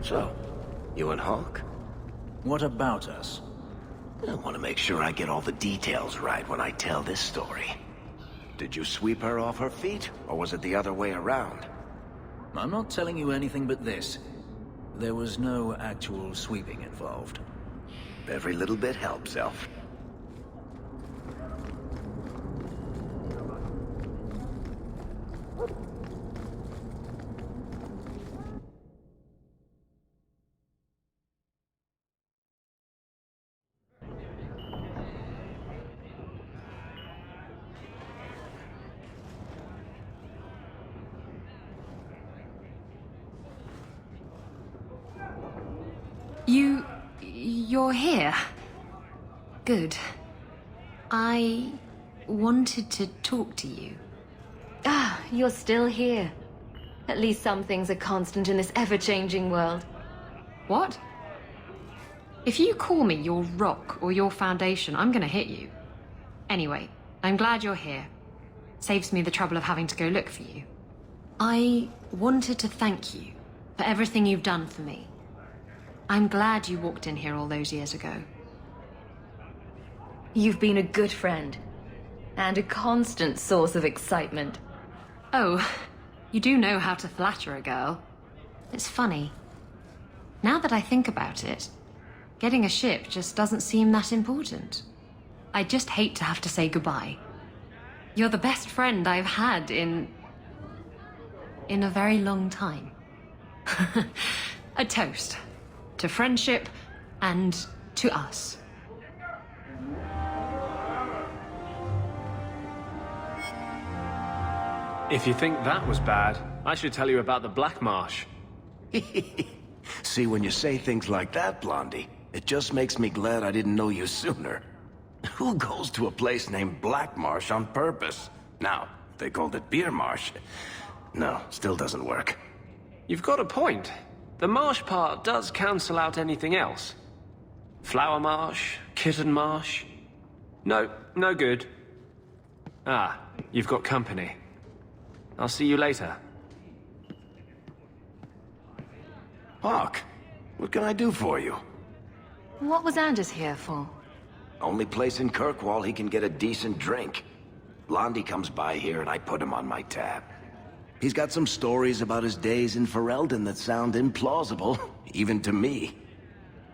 So, you and Hawk? What about us? I want to make sure I get all the details right when I tell this story. Did you sweep her off her feet, or was it the other way around? I'm not telling you anything but this. There was no actual sweeping involved. Every little bit helps, Elf. You're here? Good. I wanted to talk to you. Ah, you're still here. At least some things are constant in this ever-changing world. What? If you call me your rock or your foundation, I'm gonna hit you. Anyway, I'm glad you're here. Saves me the trouble of having to go look for you. I wanted to thank you for everything you've done for me. I'm glad you walked in here all those years ago. You've been a good friend. And a constant source of excitement. Oh, you do know how to flatter a girl. It's funny. Now that I think about it, getting a ship just doesn't seem that important. I just hate to have to say goodbye. You're the best friend I've had in a very long time. A toast. To friendship, and to us. If you think that was bad, I should tell you about the Black Marsh. See, when you say things like that, Blondie, it just makes me glad I didn't know you sooner. Who goes to a place named Black Marsh on purpose? Now, if they called it Beer Marsh. No, still doesn't work. You've got a point. The marsh part does cancel out anything else. Flower Marsh, Kitten Marsh. No, no good. Ah, you've got company. I'll see you later. Hawk, what can I do for you? What was Anders here for? Only place in Kirkwall he can get a decent drink. Blondie comes by here and I put him on my tab. He's got some stories about his days in Ferelden that sound implausible, even to me.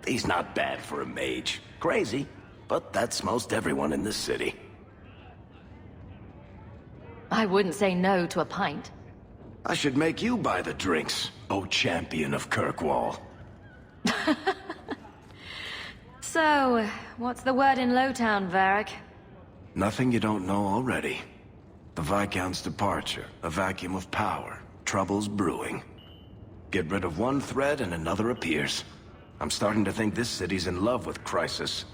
He's not bad for a mage. Crazy, but that's most everyone in this city. I wouldn't say no to a pint. I should make you buy the drinks, oh champion of Kirkwall. So, what's the word in Lowtown, Varric? Nothing you don't know already. The Viscount's departure, a vacuum of power, troubles brewing. Get rid of one thread and another appears. I'm starting to think this city's in love with Crisis.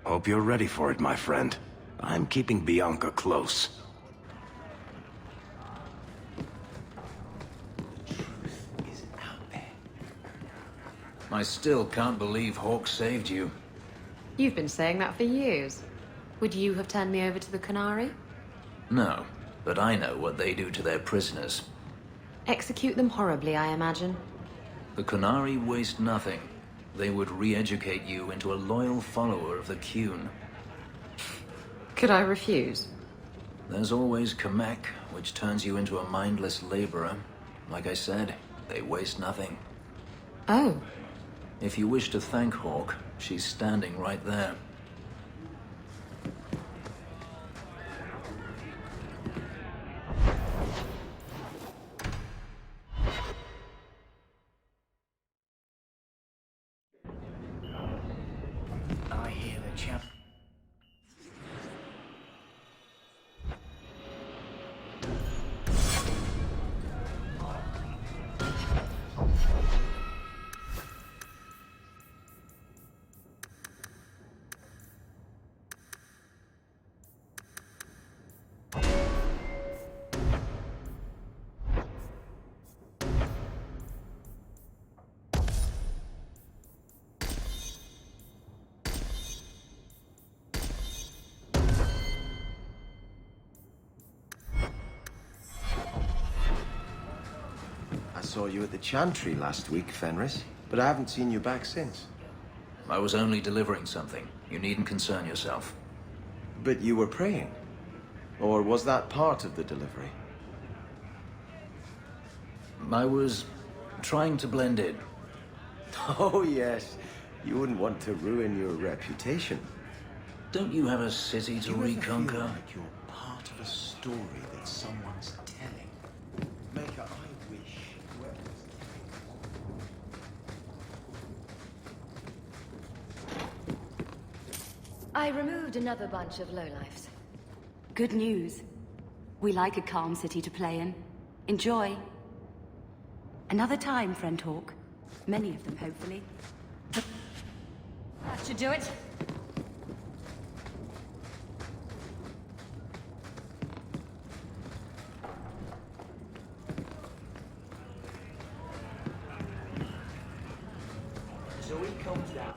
Hope you're ready for it, my friend. I'm keeping Bianca close. I still can't believe Hawk saved you. You've been saying that for years. Would you have turned me over to the Canary? No, but I know what they do to their prisoners. Execute them horribly, I imagine. The Canary waste nothing. They would re-educate you into a loyal follower of the Qun. Could I refuse? There's always Kamek, which turns you into a mindless laborer. Like I said, they waste nothing. Oh. If you wish to thank Hawk, she's standing right there. I hear the champ. I saw you at the Chantry last week, Fenris. But I haven't seen you back since. I was only delivering something. You needn't concern yourself. But you were praying. Or was that part of the delivery? I was trying to blend in. Oh, yes. You wouldn't want to ruin your reputation. Don't you have a city to Do you ever reconquer? feel like you're part of a story that someone's telling? Maker, I wish whoever's I removed another bunch of lowlifes. Good news. We like a calm city to play in. Enjoy. Another time, friend Hawk. Many of them, hopefully. That should do it. So he comes down.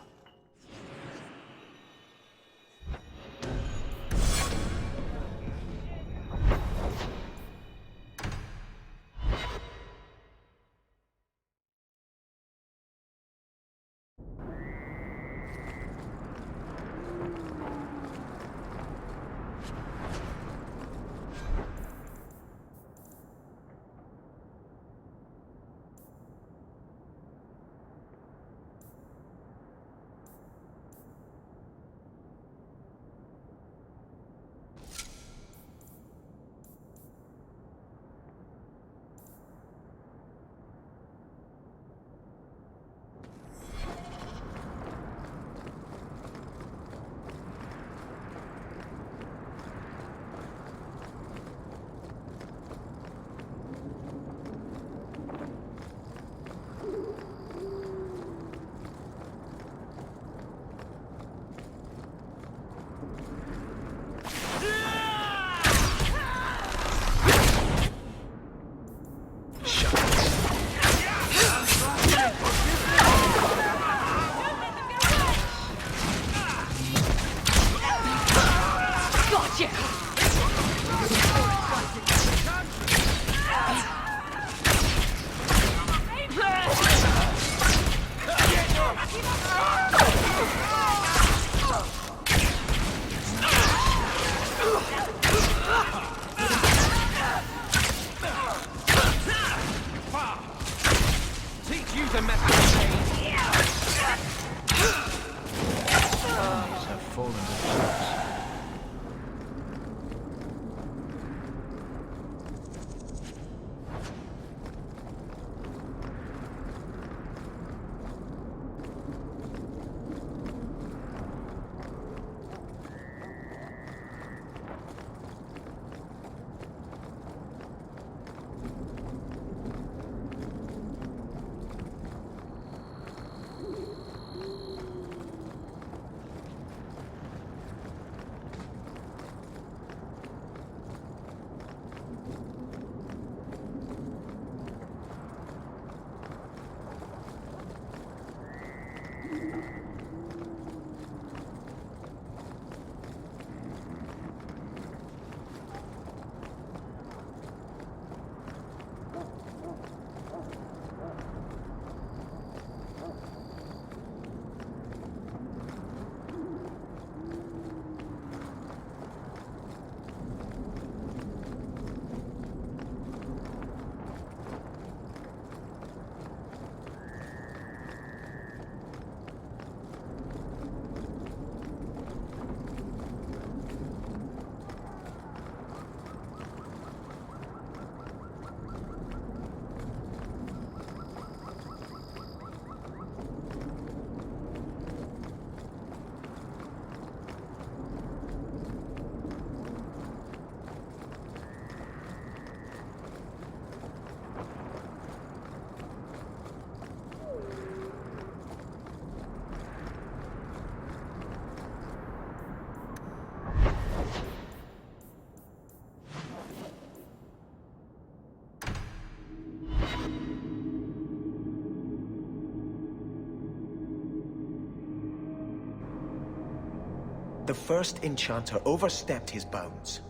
The first enchanter overstepped his bounds.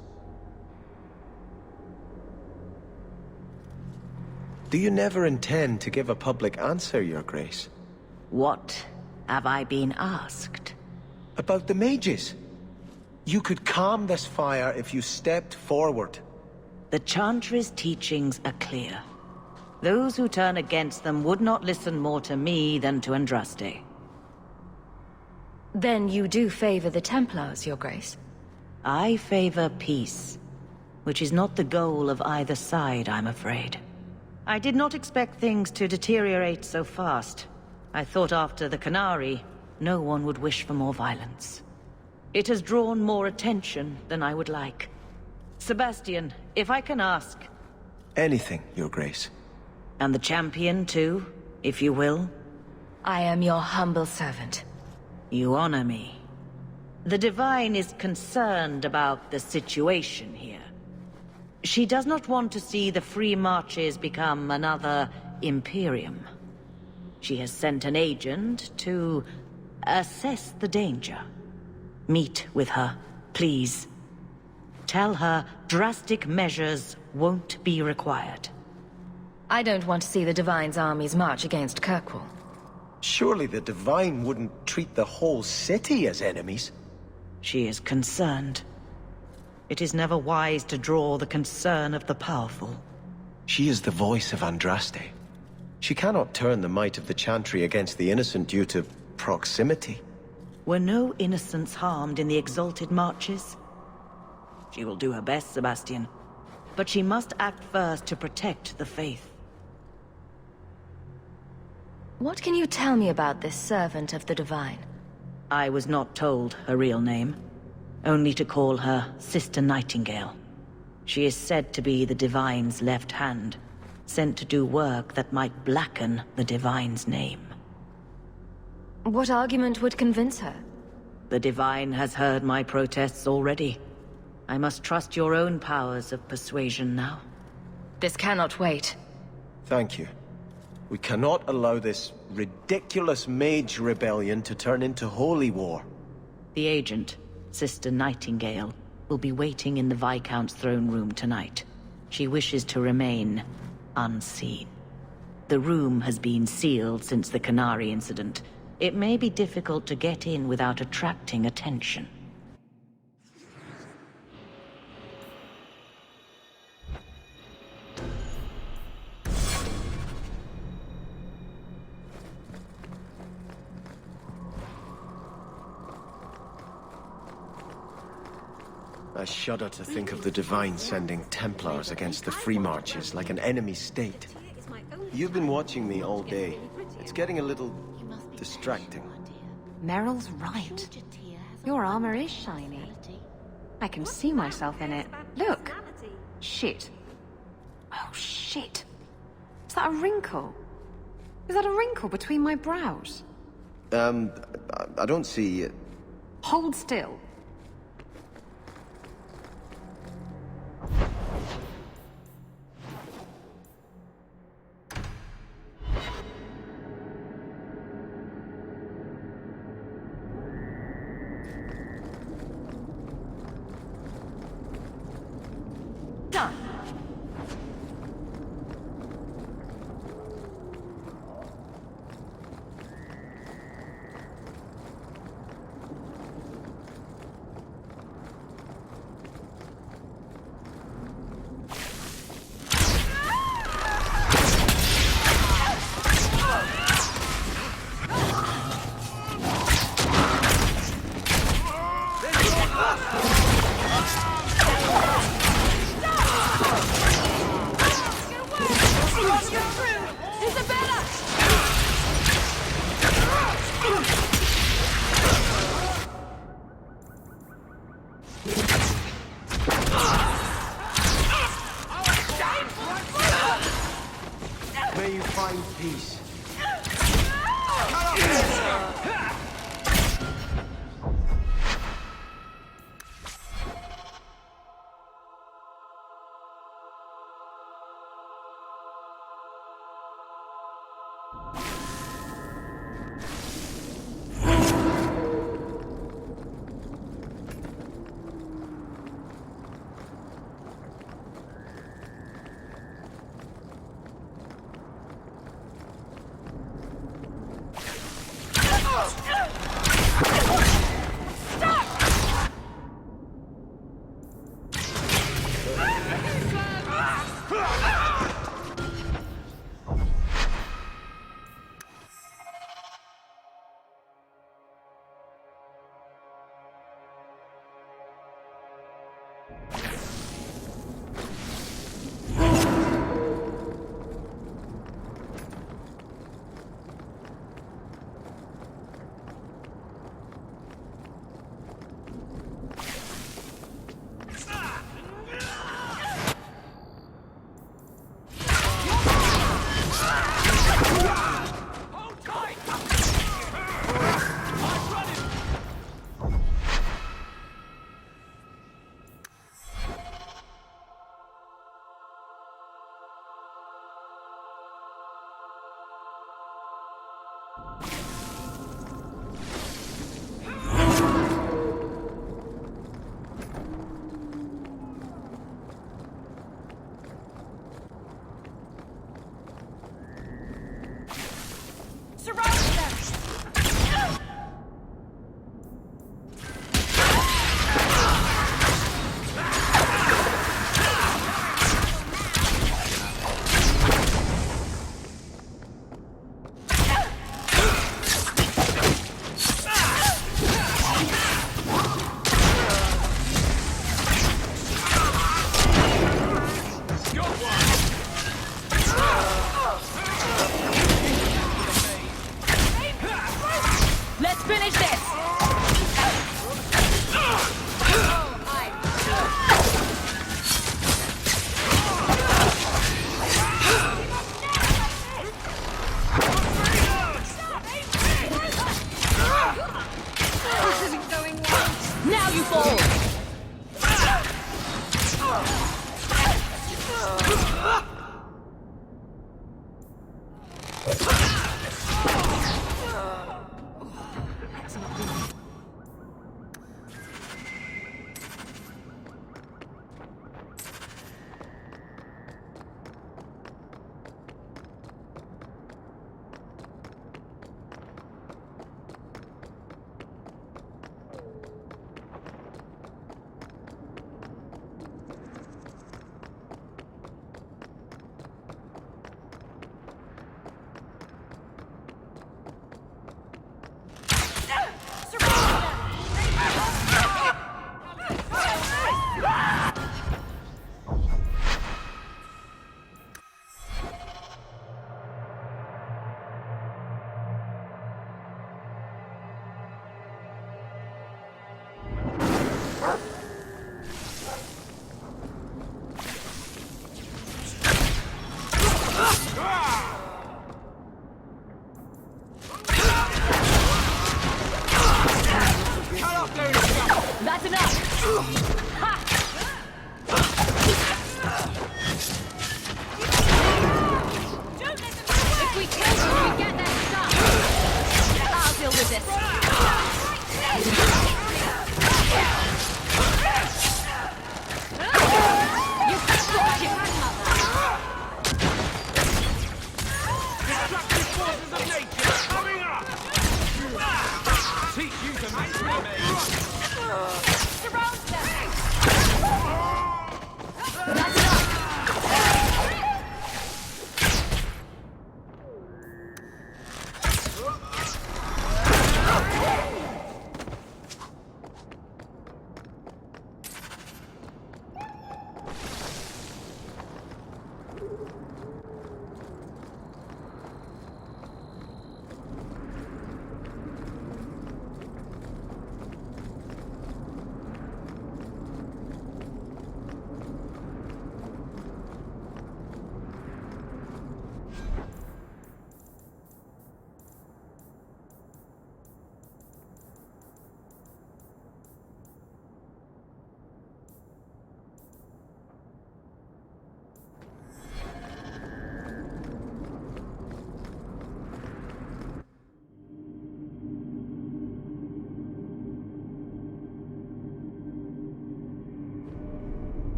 Do you never intend to give a public answer, Your Grace? What have I been asked? About the mages. You could calm this fire if you stepped forward. The Chantry's teachings are clear. Those who turn against them would not listen more to me than to Andraste. Then you do favor the Templars, Your Grace? I favor peace, which is not the goal of either side, I'm afraid. I did not expect things to deteriorate so fast. I thought after the Canary, no one would wish for more violence. It has drawn more attention than I would like. Sebastian, if I can ask... Anything, Your Grace. And the champion, too, if you will? I am your humble servant. You honor me. The Divine is concerned about the situation here. She does not want to see the Free Marches become another Imperium. She has sent an agent to assess the danger. Meet with her, please. Tell her drastic measures won't be required. I don't want to see the Divine's armies march against Kirkwall. Surely the Divine wouldn't treat the whole city as enemies. She is concerned. It is never wise to draw the concern of the powerful. She is the voice of Andraste. She cannot turn the might of the Chantry against the innocent due to proximity. Were no innocents harmed in the exalted marches? She will do her best, Sebastian. But she must act first to protect the faith. What can you tell me about this servant of the Divine? I was not told her real name. Only to call her Sister Nightingale. She is said to be the Divine's left hand, sent to do work that might blacken the Divine's name. What argument would convince her? The Divine has heard my protests already. I must trust your own powers of persuasion now. This cannot wait. Thank you. We cannot allow this ridiculous mage rebellion to turn into holy war. The agent, Sister Nightingale, will be waiting in the Viscount's throne room tonight. She wishes to remain unseen. The room has been sealed since the Canary incident. It may be difficult to get in without attracting attention. I shudder to think of the Divine sending Templars against the Free Marches like an enemy state. You've been watching me all day. It's getting a little distracting. Meryl's right. Your armor is shiny. I can see myself in it. Look! Shit. Oh, shit. Is that a wrinkle? Is that a wrinkle between my brows? I don't see... Hold still. Done. May you find peace.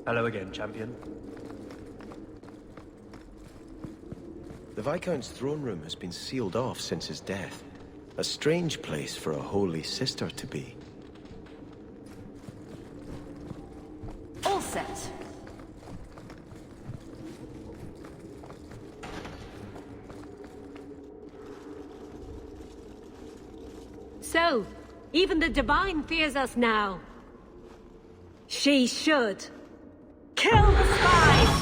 Hello again, champion. The Viscount's throne room has been sealed off since his death. A strange place for a holy sister to be. All set. So, even the Divine fears us now. She should. Kill the spies!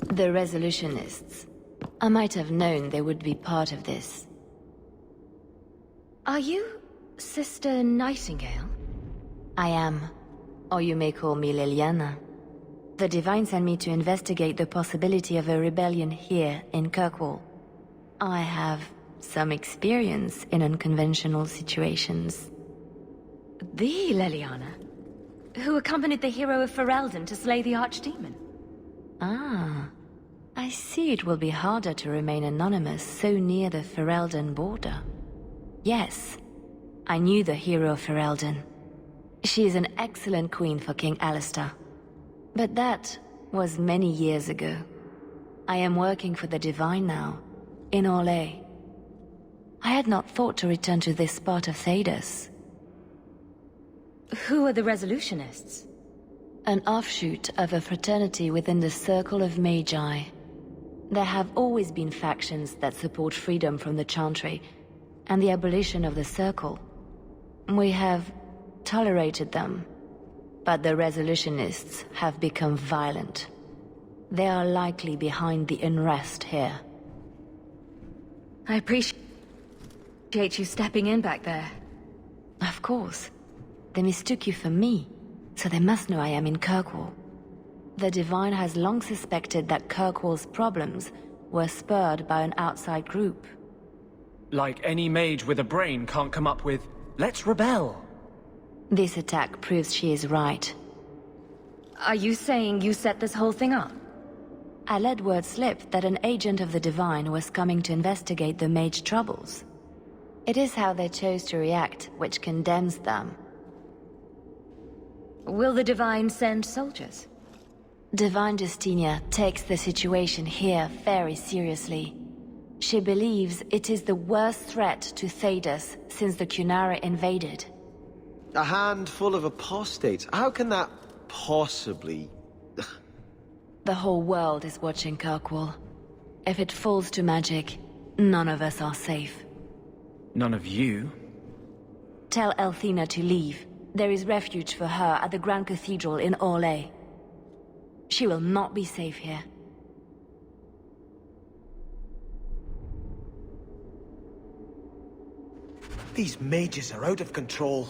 The Resolutionists. I might have known they would be part of this. Are you Sister Nightingale? I am. Or you may call me Liliana. The Divine sent me to investigate the possibility of a rebellion here in Kirkwall. I have some experience in unconventional situations. The Liliana, who accompanied the hero of Ferelden to slay the Archdemon. Ah. I see it will be harder to remain anonymous so near the Ferelden border. Yes, I knew the hero of Ferelden. She is an excellent queen for King Alistair. But that was many years ago. I am working for the Divine now, in Orlais. I had not thought to return to this part of Thedas. Who are the Resolutionists? An offshoot of a fraternity within the Circle of Magi. There have always been factions that support freedom from the Chantry and the abolition of the Circle. We have tolerated them, but the Resolutionists have become violent. They are likely behind the unrest here. I appreciate you stepping in back there. Of course. They mistook you for me, so they must know I am in Kirkwall. The Divine has long suspected that Kirkwall's problems were spurred by an outside group. Like any mage with a brain can't come up with, let's rebel. This attack proves she is right. Are you saying you set this whole thing up? I let word slip that an agent of the Divine was coming to investigate the mage troubles. It is how they chose to react which condemns them. Will the Divine send soldiers? Divine Justinia takes the situation here very seriously. She believes it is the worst threat to Thedas since the Cunara invaded. A handful of apostates? How can that possibly... The whole world is watching Kirkwall. If it falls to magic, none of us are safe. None of you? Tell Elthina to leave. There is refuge for her at the Grand Cathedral in Orlais. She will not be safe here. These mages are out of control.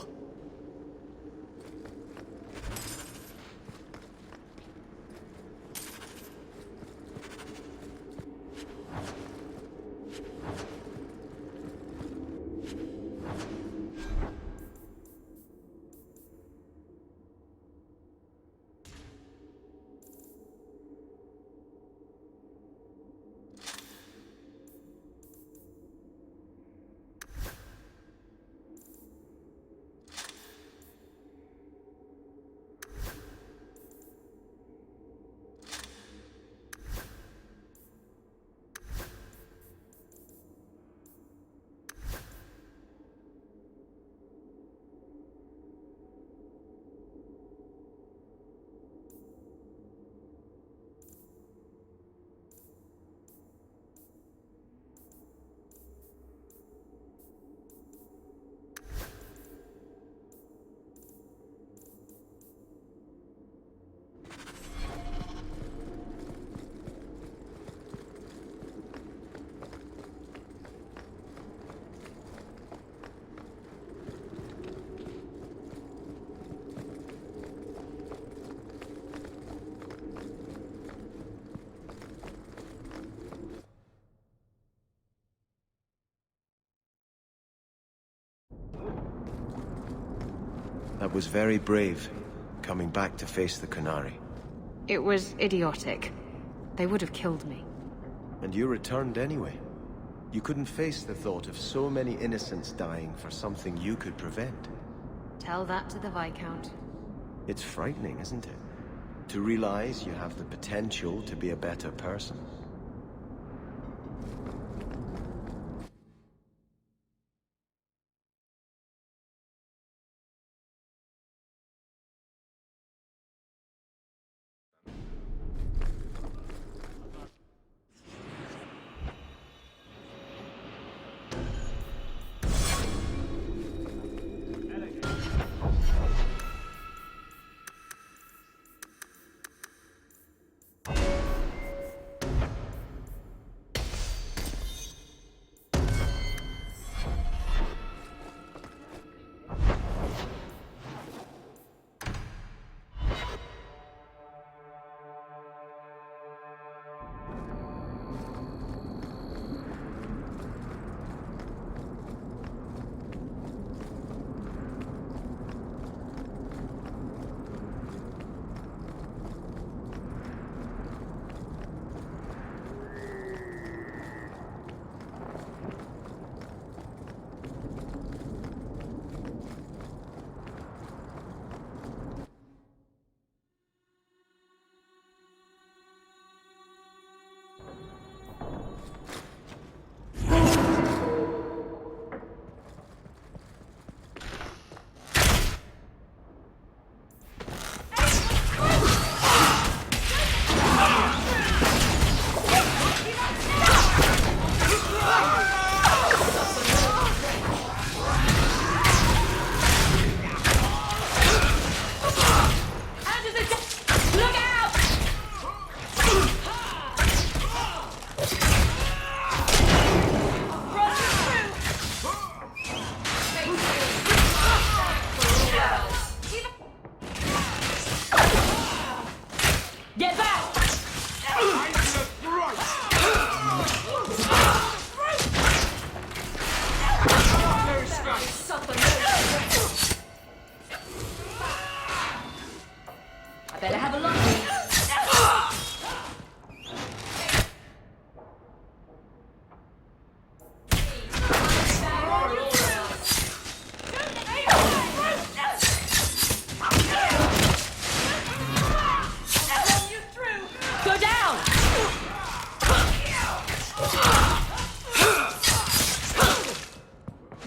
That was very brave, coming back to face the Qunari. It was idiotic. They would have killed me. And you returned anyway. You couldn't face the thought of so many innocents dying for something you could prevent. Tell that to the Viscount. It's frightening, isn't it? To realize you have the potential to be a better person.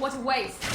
What a waste.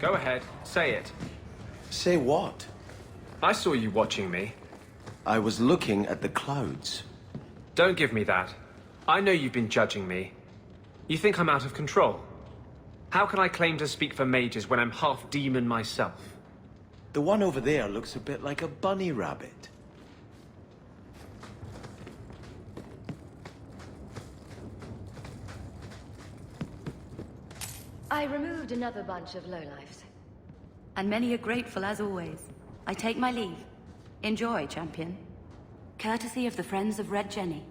Go ahead, say it. Say what? I saw you watching me. I was looking at the clouds. Don't give me that. I know you've been judging me. You think I'm out of control? How can I claim to speak for mages when I'm half demon myself? The one over there looks a bit like a bunny rabbit. I removed another bunch of lowlifes. And many are grateful as always. I take my leave. Enjoy, champion. Courtesy of the Friends of Red Jenny.